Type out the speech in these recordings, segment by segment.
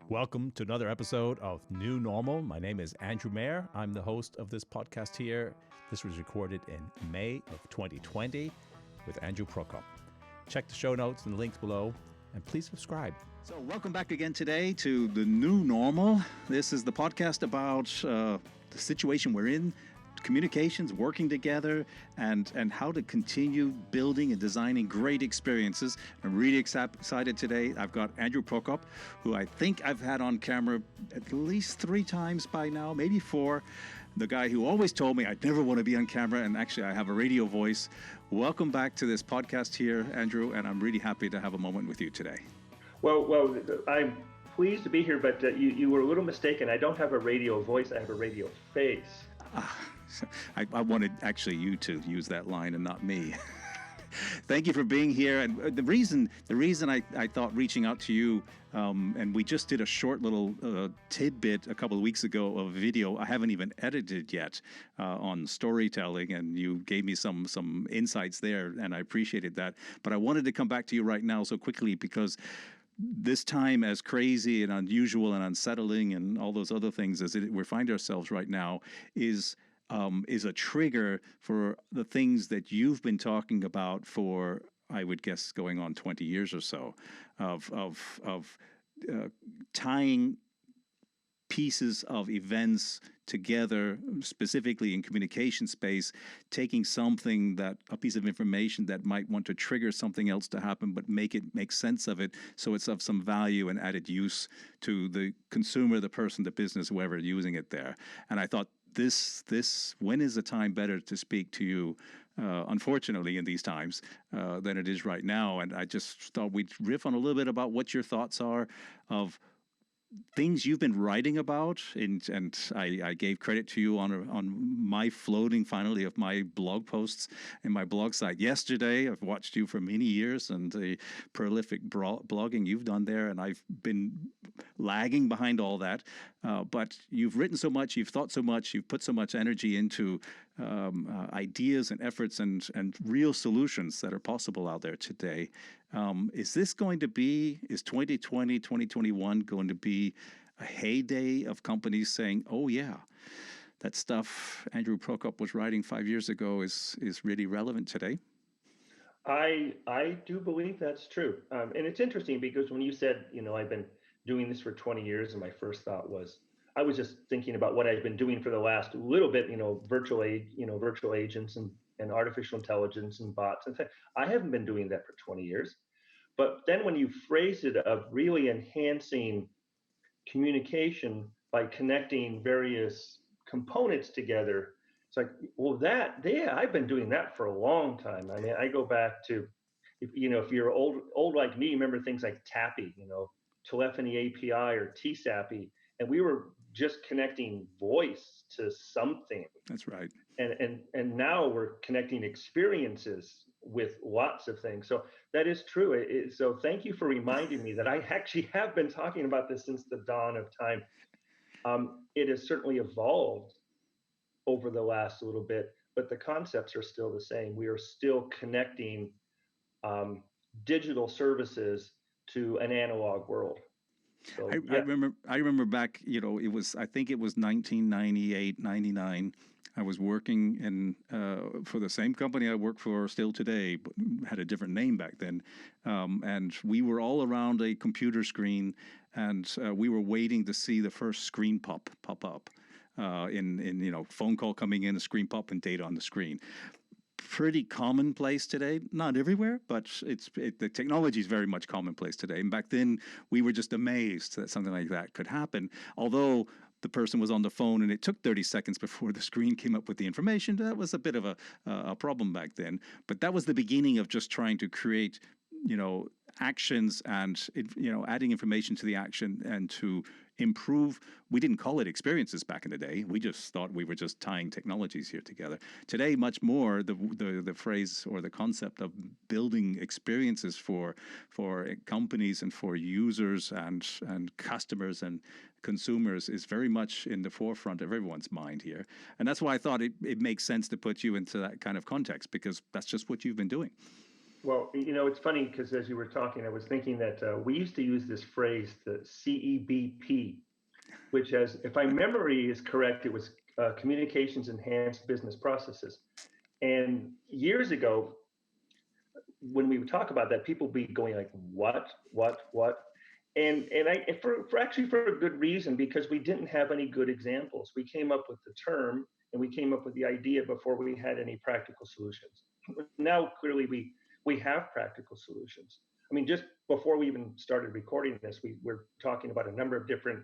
Welcome to another episode of New Normal. My name is Andrew Mayer. I'm the host of this podcast here. This was recorded in May of 2020 with Andrew Prokop. Check the show notes and the links below, and please subscribe. So welcome back again today to the New Normal. This is the podcast about the situation we're in, communications, working together, and how to continue building and designing great experiences. I'm really excited today. I've got Andrew Prokop, who I think I've had on camera at least 3 times by now, maybe 4. The guy who always told me I'd never want to be on camera, and actually I have a radio voice. Welcome back to this podcast here, Andrew, and I'm really happy to have a moment with you today. Well, I'm pleased to be here, but you were a little mistaken. I don't have a radio voice. I have a radio face. I wanted actually you to use that line and not me. Thank you for being here. And the reason I thought reaching out to you, and we just did a short little tidbit a couple of weeks ago of video I haven't even edited yet on storytelling, and you gave me some insights there, and I appreciated that. But I wanted to come back to you right now so quickly because this time, as crazy and unusual and unsettling and all those other things as we find ourselves right now, is a trigger for the things that you've been talking about for, I would guess, going on 20 years or so, of tying pieces of events together, specifically in communication space, taking a piece of information that might want to trigger something else to happen, but make sense of it so it's of some value and added use to the consumer, the person, the business, whoever using it there. And I thought, when is the time better to speak to you, unfortunately, in these times, than it is right now? And I just thought we'd riff on a little bit about what your thoughts are of things you've been writing about, and I gave credit to you on my floating finally of my blog posts and my blog site yesterday. I've watched you for many years and the prolific blogging you've done there, and I've been lagging behind all that. But you've written so much, you've thought so much, you've put so much energy into ideas and efforts and real solutions that are possible out there today. Is 2020, 2021 going to be a heyday of companies saying, oh yeah, that stuff Andrew Prokop was writing 5 years ago is really relevant today? I do believe that's true. And it's interesting because when you said, I've been doing this for 20 years, and my first thought was, I was just thinking about what I've been doing for the last little bit, virtual agents and artificial intelligence and bots. And I haven't been doing that for 20 years. But then when you phrase it of really enhancing communication by connecting various components together, it's like, well, I've been doing that for a long time. I mean, I go back to, if you're old like me, remember things like TAPI, telephony API or TSAPI, and we were just connecting voice to something. That's right. And now we're connecting experiences with lots of things. So that is true. So thank you for reminding me that I actually have been talking about this since the dawn of time. It has certainly evolved over the last little bit, but the concepts are still the same. We are still connecting digital services to an analog world. So, I remember back, I think it was 1998, 99. I was working for the same company I work for still today, but had a different name back then. And we were all around a computer screen, and we were waiting to see the first screen pop up in phone call coming in, a screen pop, and data on the screen. Pretty commonplace today, not everywhere, but the technology is very much commonplace today. And back then, we were just amazed that something like that could happen. Although the person was on the phone and it took 30 seconds before the screen came up with the information, that was a bit of a problem back then. But that was the beginning of just trying to create, actions and, adding information to the action and to improve. We didn't call it experiences back in the day. We just thought we were just tying technologies here together. Today, much more the phrase or the concept of building experiences for companies and for users and customers and consumers is very much in the forefront of everyone's mind here. And that's why I thought it makes sense to put you into that kind of context, because that's just what you've been doing. Well, it's funny because as you were talking, I was thinking that we used to use this phrase, the CEBP, which has, if my memory is correct, it was Communications Enhanced Business Processes. And years ago, when we would talk about that, people would be going like, what? And for actually for a good reason, because we didn't have any good examples. We came up with the term and we came up with the idea before we had any practical solutions. Now clearly we have practical solutions. I mean, just before we even started recording this, we were talking about a number of different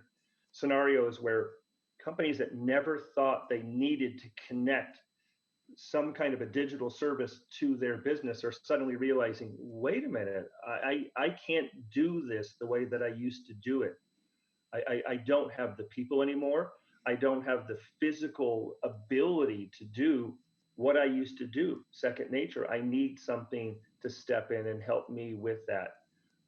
scenarios where companies that never thought they needed to connect some kind of a digital service to their business are suddenly realizing, wait a minute, I can't do this the way that I used to do it. I don't have the people anymore. I don't have the physical ability to do what I used to do, second nature. I need something to step in and help me with that,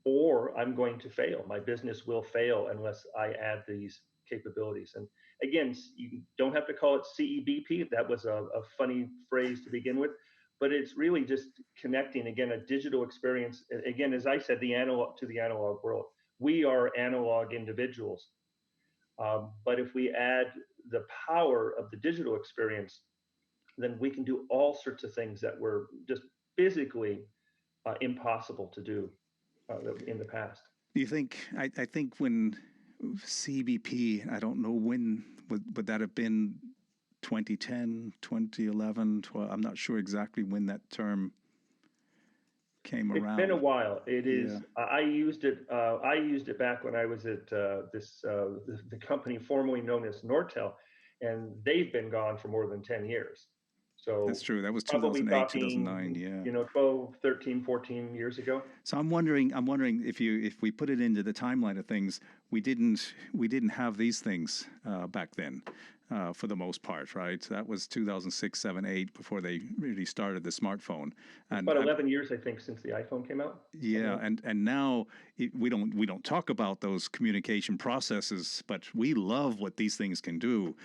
or I'm going to fail. My business will fail unless I add these capabilities. And again, you don't have to call it CEBP. That was a funny phrase to begin with, but it's really just connecting, again, a digital experience. Again, as I said, the analog to the analog world. We are analog individuals. But if we add the power of the digital experience, then we can do all sorts of things that were just physically impossible to do in the past. Do you think, I think when CBP, I don't know when, would that have been 2010, 2011, 12? I'm not sure exactly when that term came around. It's been a while. It is. Yeah. I used it. I used it back when I was at the company formerly known as Nortel, and they've been gone for more than 10 years. So that's true. That was 2008, 2009. Yeah. 12, 13, 14 years ago. So I'm wondering if we put it into the timeline of things, we didn't have these things back then. For the most part, right? That was 2006, 7, 8 before they really started the smartphone. And about 11 years, I think, since the iPhone came out. Yeah, and now we don't talk about those communication processes, but we love what these things can do.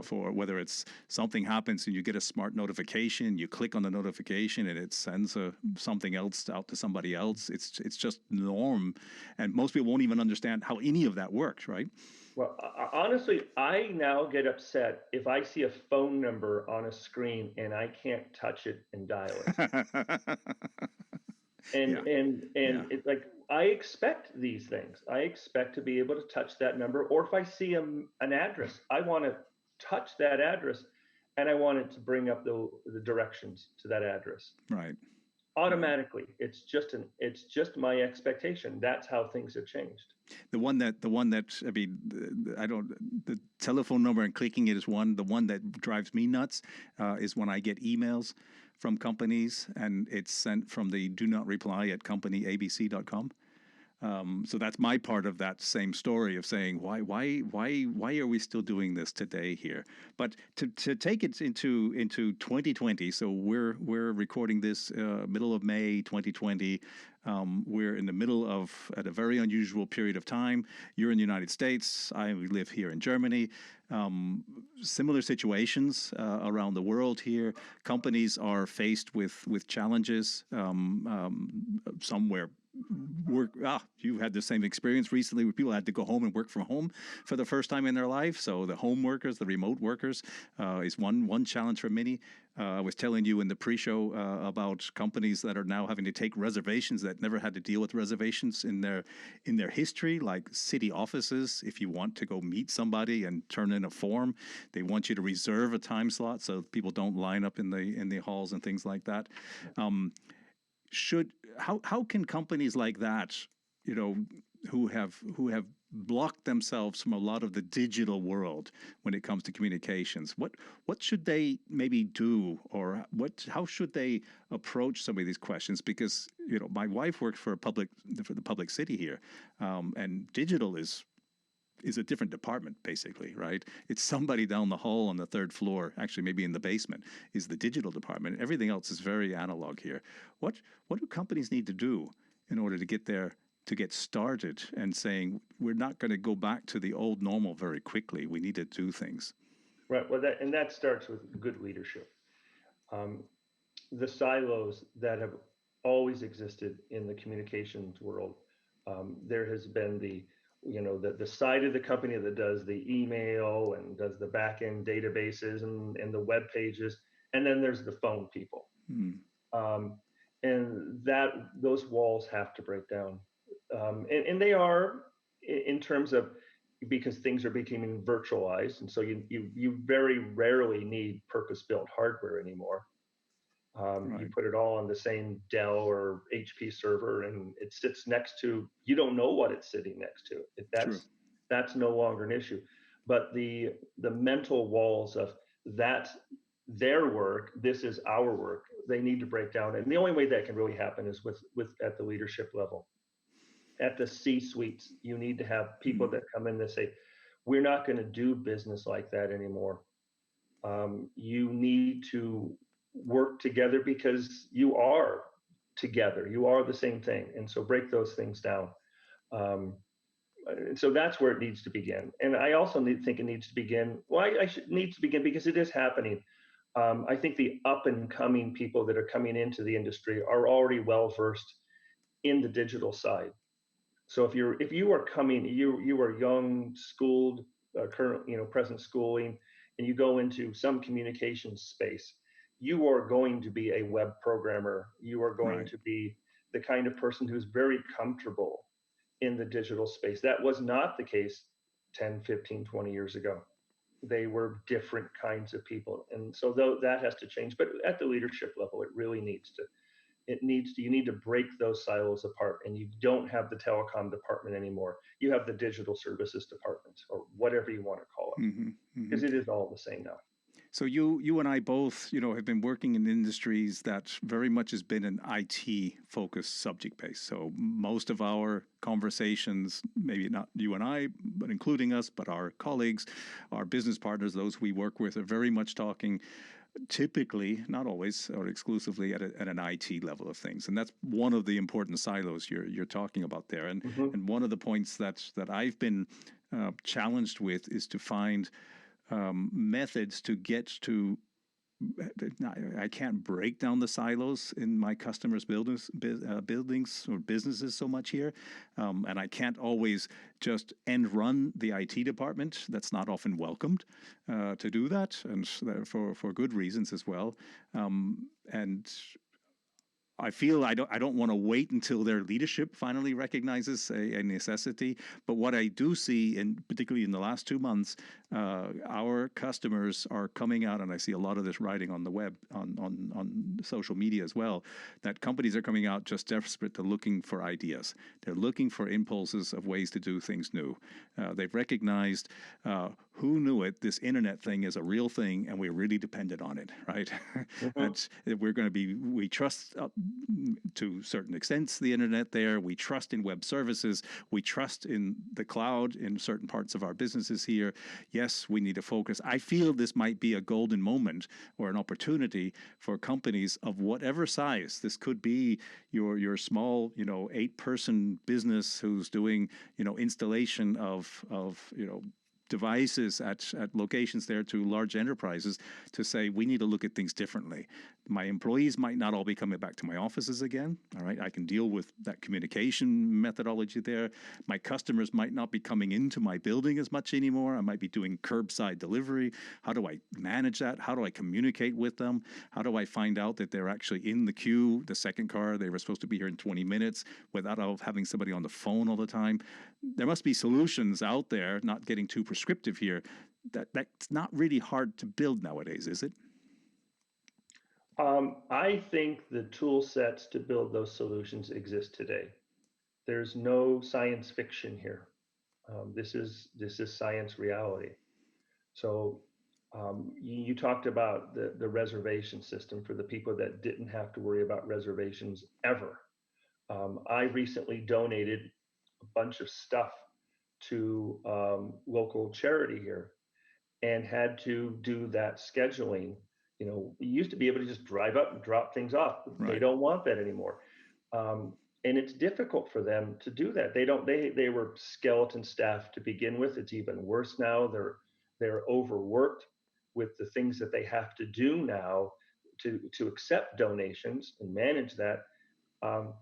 For whether it's something happens and you get a smart notification, you click on the notification and it sends something else out to somebody else. It's just norm, and most people won't even understand how any of that works, right? Well, honestly, I now get upset if I see a phone number on a screen and I can't touch it and dial it. It's like, I expect these things. I expect to be able to touch that number, or if I see an address, I want to touch that address and I want it to bring up the directions to that address. Right. Automatically. It's just my expectation. That's how things have changed. The one that I mean, the telephone number and clicking it is one. The one that drives me nuts is when I get emails from companies and it's sent from the do not reply at companyabc.com. So that's my part of that same story of saying why are we still doing this today here? But to take it into 2020, so we're recording this middle of May 2020. We're in the middle of at a very unusual period of time. You're in the United States. I live here in Germany. Similar situations around the world here. Companies are faced with challenges. Somewhere. You had the same experience recently where people had to go home and work from home for the first time in their life. So the home workers, the remote workers, is one challenge for many. I was telling you in the pre-show about companies that are now having to take reservations that never had to deal with reservations in their history, like city offices. If you want to go meet somebody and turn in a form, they want you to reserve a time slot so people don't line up in the halls and things like that. How can companies like that, who have blocked themselves from a lot of the digital world when it comes to communications, what should they maybe do, or how should they approach some of these questions? Because my wife works for the public city here, and digital is a different department, basically, right? It's somebody down the hall on the third floor, actually maybe in the basement, is the digital department. Everything else is very analog here. What do companies need to do in order to get started and saying, we're not going to go back to the old normal very quickly. We need to do things. Right. Well, that starts with good leadership. The silos that have always existed in the communications world. There has been the side of the company that does the email and does the back end databases and the web pages, and then there's the phone people. Mm. Um, and that those walls have to break down. And they are in terms of, because things are becoming virtualized, and so you very rarely need purpose built hardware anymore. You Right. put it all on the same Dell or HP server, and it sits next to, you don't know what it's sitting next to. True. That's no longer an issue. But the mental walls of that, their work, this is our work, they need to break down. And the only way that can really happen is with at the leadership level, at the C suites. You need to have people Mm. that come in and say, we're not going to do business like that anymore. You need to work together because you are together. You are the same thing. And so break those things down. Um, and so that's where it needs to begin. And I also think it needs to begin. Well, I should needs to begin because it is happening. I think the up and coming people that are coming into the industry are already well versed in the digital side. So if you are coming, you are young, schooled, current, present schooling, and you go into some communications space, you are going to be a web programmer. You are going Right. to be the kind of person who's very comfortable in the digital space. That was not the case 10, 15, 20 years ago. They were different kinds of people. And so though that has to change, but at the leadership level, you need to break those silos apart, and you don't have the telecom department anymore. You have the digital services department, or whatever you want to call it, Hmm. Hmm. because it is all the same now. So you and I both, have been working in industries that very much has been an IT focused subject base. So most of our conversations, maybe not you and I, but including us, but our colleagues, our business partners, those we work with, are very much talking typically, not always or exclusively, at an IT level of things, and that's one of the important silos you're talking about there. And Mm-hmm. and one of the points that I've been challenged with is to find methods to get to. I can't break down the silos in my customers' buildings or businesses so much here, and I can't always just end run the IT department. That's not often welcomed to do that, and for good reasons as well. And I feel I don't want to wait until their leadership finally recognizes a necessity. But what I do see, and particularly in the last 2 months, our customers are coming out, and I see a lot of this writing on the web, on social media as well, that companies are coming out just desperate to looking for ideas. They're looking for impulses of ways to do things new. They've recognized, who knew it, this internet thing is a real thing, and we're really dependent on it, right? Mm-hmm. That we trust to certain extents the internet there. We trust in web services. We trust in the cloud in certain parts of our businesses here. Yes, we need to focus. I feel this might be a golden moment or an opportunity for companies of whatever size. This could be your small, 8-person business who's doing, installation of devices at locations there, to large enterprises, to say we need to look at things differently. My employees might not all be coming back to my offices again. All right, I can deal with that communication methodology there. My customers might not be coming into my building as much anymore. I might be doing curbside delivery. How do I manage that? How do I communicate with them? How do I find out that they're actually in the queue, the second car, they were supposed to be here in 20 minutes, without having somebody on the phone all the time? There must be solutions out there, not getting too prescriptive here. That's not really hard to build nowadays, is it? I think the tool sets to build those solutions exist today. There's no science fiction here. This is science reality. So you talked about the reservation system for the people that didn't have to worry about reservations ever. I recently donated a bunch of stuff to local charity here, and had to do that scheduling. You used to be able to just drive up and drop things off. They Right. don't want that anymore. And it's difficult for them to do that. They were skeleton staff to begin with. It's even worse now. They're overworked with the things that they have to do now to accept donations and manage that. um,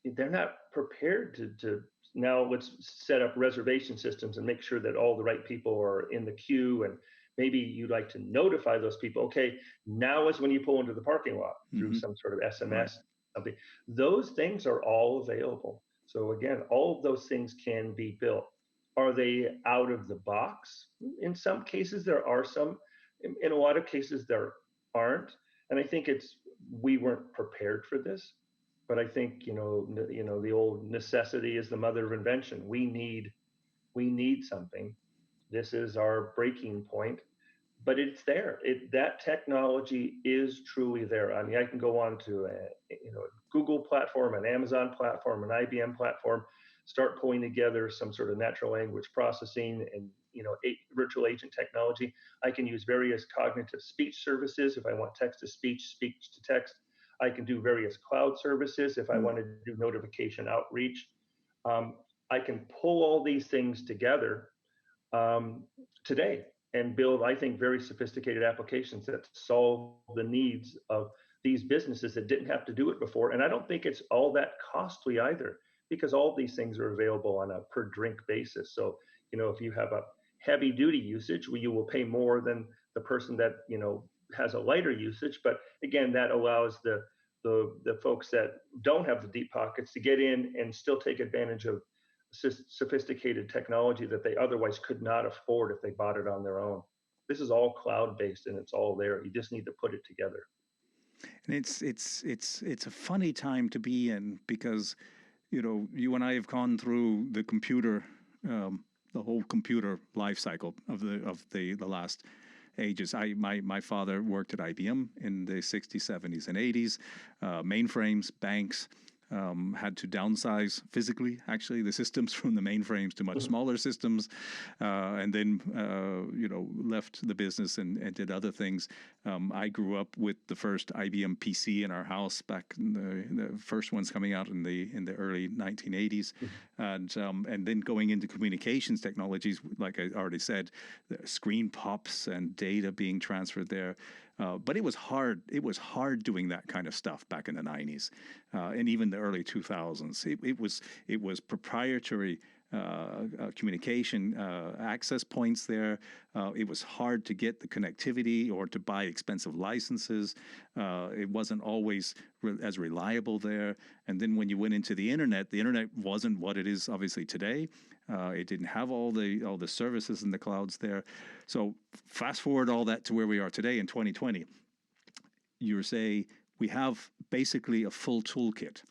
they're not prepared to now let's set up reservation systems and make sure that all the right people are in the queue, and maybe you'd like to notify those people, okay, now is when you pull into the parking lot through Hmm. some sort of Right. SMS, something. Those things are all available. So again, all of those things can be built. Are they out of the box? In some cases there are some, in a lot of cases there aren't, and I think it's we weren't prepared for this. But I think the old necessity is the mother of invention. We need something. This is our breaking point, but it's there. That technology is truly there. I mean, I can go on to a Google platform, an Amazon platform, an IBM platform, start pulling together some sort of natural language processing and virtual agent technology. I can use various cognitive speech services if I want text to speech, speech to text. I can do various cloud services if I Mm. want to do notification outreach. Um, I can pull all these things together um, today and build, I think, very sophisticated applications that solve the needs of these businesses that didn't have to do it before. And I don't think it's all that costly either, because all these things are available on a per drink basis. So, if you have a heavy duty usage, well, you will pay more than the person that, has a lighter usage. But again, that allows the folks that don't have the deep pockets to get in and still take advantage of sophisticated technology that they otherwise could not afford if they bought it on their own. This is all cloud based and it's all there. You just need to put it together. And it's a funny time to be in because you and I have gone through the whole computer life cycle of the last ages. My father worked at IBM in the 60s, 70s, and 80s. Mainframes, banks. Had to downsize physically, actually, the systems from the mainframes to much smaller systems, and then left the business and did other things. I grew up with the first IBM PC in our house back in the first ones coming out in the early 1980s, and then going into communications technologies, like I already said, the screen pops and data being transferred there. But it was hard. It was hard doing that kind of stuff back in the 90s and even the early 2000s. It was proprietary communication access points there. It was hard to get the connectivity or to buy expensive licenses. It wasn't always as reliable there. And then when you went into the internet wasn't what it is obviously today. It didn't have all the services in the clouds there. So fast forward all that to where we are today in 2020. You say we have basically a full toolkit.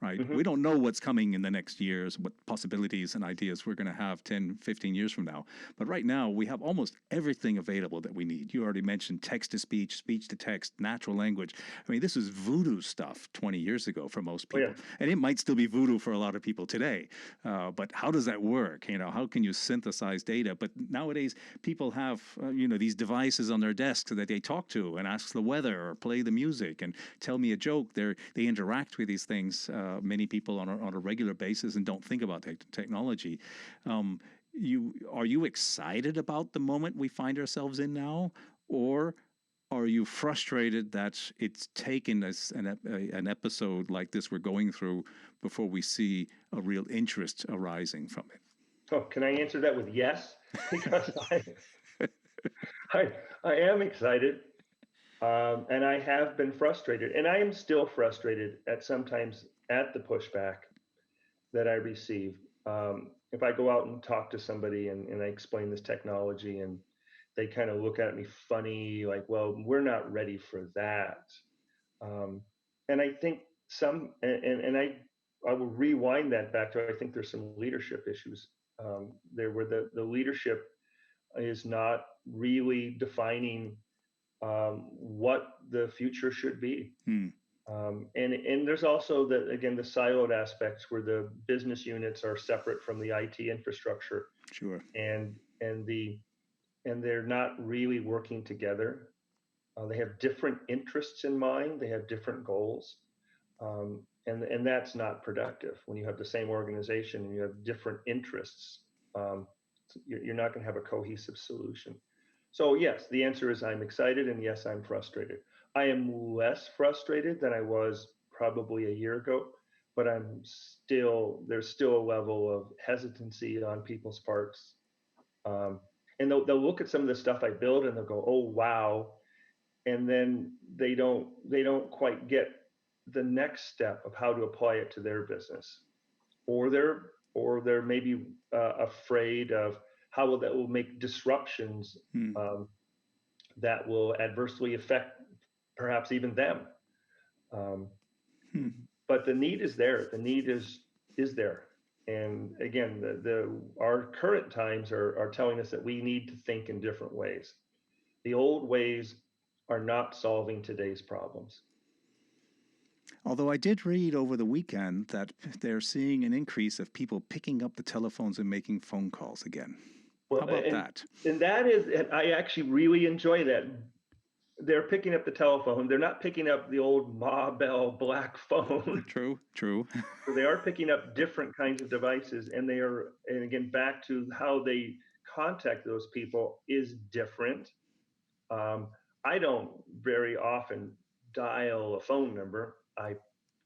Right? Mm-hmm. We don't know what's coming in the next years, what possibilities and ideas we're going to have 10, 15 years from now. But right now, we have almost everything available that we need. You already mentioned text to speech, speech to text, natural language. I mean, this is voodoo stuff 20 years ago for most people. Oh, yeah. And it might still be voodoo for a lot of people today. But how does that work? How can you synthesize data? But nowadays, people have, these devices on their desks that they talk to and ask the weather or play the music and tell me a joke. They interact with these things. Many people on a regular basis and don't think about technology. Are you excited about the moment we find ourselves in now, or are you frustrated that it's taken us an episode like this we're going through before we see a real interest arising from it? Oh, can I answer that with yes? Because I am excited. And I have been frustrated, and I am still frustrated at sometimes at the pushback that I receive. If I go out and talk to somebody and I explain this technology and they kind of look at me funny, like, well, we're not ready for that. And I think I will rewind that back to, I think there's some leadership issues there where the leadership is not really defining what the future should be. Hmm. And there's also the siloed aspects where the business units are separate from the IT infrastructure, Sure. and and the and they're not really working together. They have different interests in mind. They have different goals, and that's not productive when you have the same organization and you have different interests. Um, you're not going to have a cohesive solution. So yes, the answer is I'm excited, and yes, I'm frustrated. I am less frustrated than I was probably a year ago, but there's still a level of hesitancy on people's parts. Um, and they'll look at some of the stuff I build and they'll go, oh, wow. And then they don't quite get the next step of how to apply it to their business, or they're maybe afraid of how that will make disruptions Hmm. that will adversely affect perhaps even them. Um, Hmm. but the need is there. The need is there. And again, our current times are telling us that we need to think in different ways. The old ways are not solving today's problems. Although I did read over the weekend that they're seeing an increase of people picking up the telephones and making phone calls again. How Well, about that? and that is, and I actually really enjoy that. They're picking up the telephone. They're not picking up the old Ma Bell black phone. True, true. So they are picking up different kinds of devices, and and again, back to how they contact those people is different. Um, I don't very often dial a phone number. I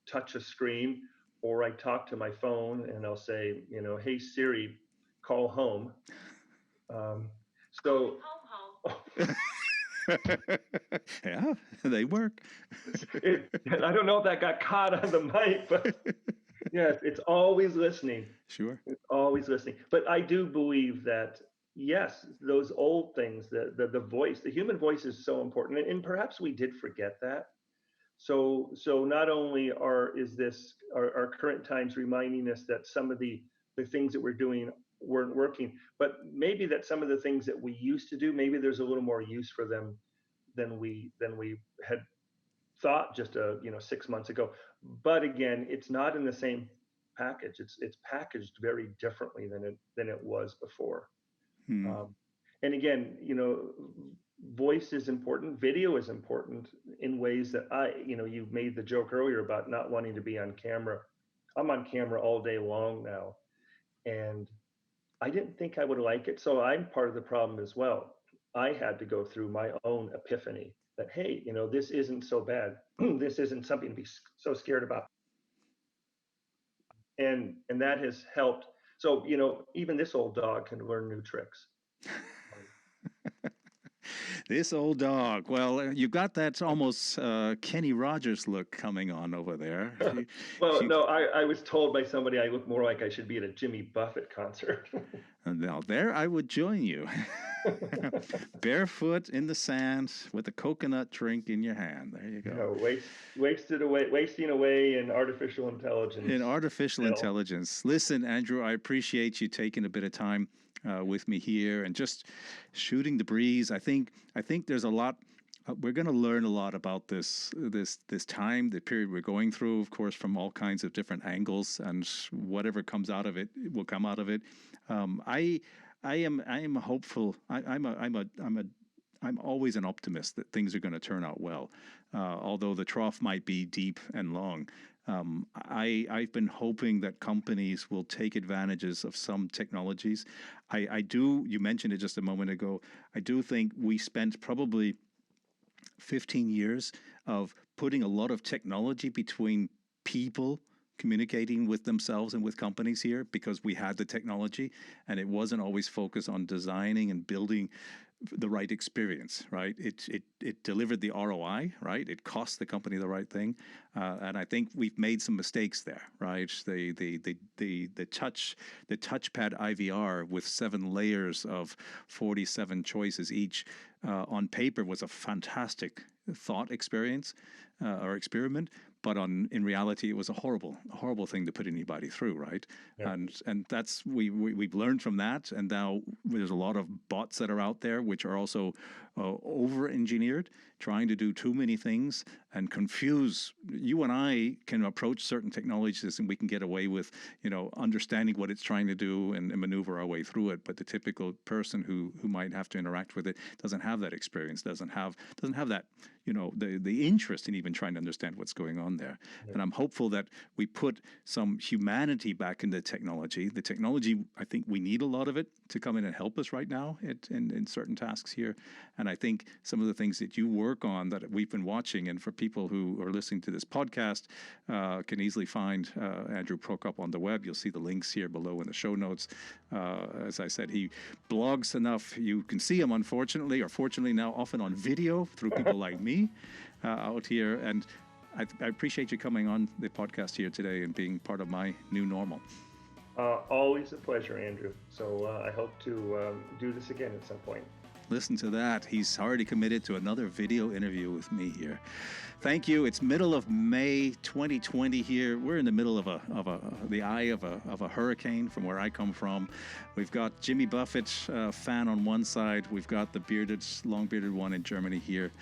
touch a screen, or I talk to my phone and I'll say, hey Siri, call home. Um, so Yeah, they work. I don't know if that got caught on the mic, but yes, it's always listening. Sure. It's always listening. But I do believe that, yes, those old things, the voice, the human voice is so important. And perhaps we did forget that. So not only are current times reminding us that some of the things that we're doing weren't working, but maybe that some of the things that we used to do, maybe there's a little more use for them than we had thought just 6 months ago. But again, it's not in the same package. It's packaged very differently than it was before. Hmm. And again, voice is important, video is important in ways that you made the joke earlier about not wanting to be on camera. I'm on camera all day long now, and I didn't think I would like it, so I'm part of the problem as well. I had to go through my own epiphany that, hey, this isn't so bad. This isn't something to be so scared about. And that has helped. So, even this old dog can learn new tricks. This old dog. Well, you got that almost Kenny Rogers look coming on over there. Well, no, I was told by somebody I look more like I should be at a Jimmy Buffett concert. Now there I would join you. Barefoot in the sand with a coconut drink in your hand. There you go. Wasting away in artificial intelligence. In artificial intelligence. Listen, Andrew, I appreciate you taking a bit of time with me here and just shooting the breeze. I think there's a lot. We're going to learn a lot about this time, the period we're going through, of course, from all kinds of different angles, and whatever comes out of it will come out of it. I am hopeful. I'm always an optimist that things are going to turn out well, although the trough might be deep and long. I've been hoping that companies will take advantages of some technologies. I do. You mentioned it just a moment ago. I do think we spent probably 15 years of putting a lot of technology between people communicating with themselves and with companies here because we had the technology and it wasn't always focused on designing and building the right experience, right? It delivered the ROI, right? It cost the company the right thing, and I think we've made some mistakes there, right? The touchpad IVR with 7 layers of 47 choices each on paper was a fantastic thought experience or experiment, but in reality it was a horrible thing to put anybody through, right? Yeah. And that's we've learned from that, and now there's a lot of bots that are out there which are also over engineered, trying to do too many things and confuse. You and I can approach certain technologies and we can get away with understanding what it's trying to do and maneuver our way through it, but the typical person who might have to interact with it doesn't have that experience, doesn't have that the interest in even trying to understand what's going on there. Yeah. And I'm hopeful that we put some humanity back into technology. The technology, I think we need a lot of it to come in and help us right now in certain tasks here. And I think some of the things that you work on that we've been watching, and for people people who are listening to this podcast can easily find Andrew Prokop on the web. You'll see the links here below in the show notes. As I said, he blogs enough. You can see him, unfortunately, or fortunately now, often on video through people like me out here. And I appreciate you coming on the podcast here today and being part of my new normal. Always a pleasure, Andrew. So I hope to do this again at some point. Listen to that. He's already committed to another video interview with me here. Thank you. It's middle of May 2020 here. We're in the middle of the eye of a hurricane from where I come from. We've got Jimmy Buffett fan on one side. We've got the long-bearded one in Germany here.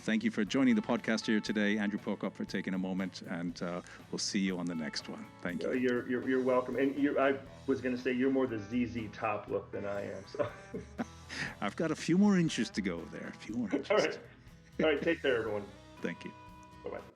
Thank you for joining the podcast here today, Andrew Prokop, for taking a moment, and we'll see you on the next one. Thank you. You're welcome. And I was going to say you're more the ZZ Top look than I am. So I've got a few more inches to go there. A few more inches. All right. Take care, everyone. Thank you. Bye-bye.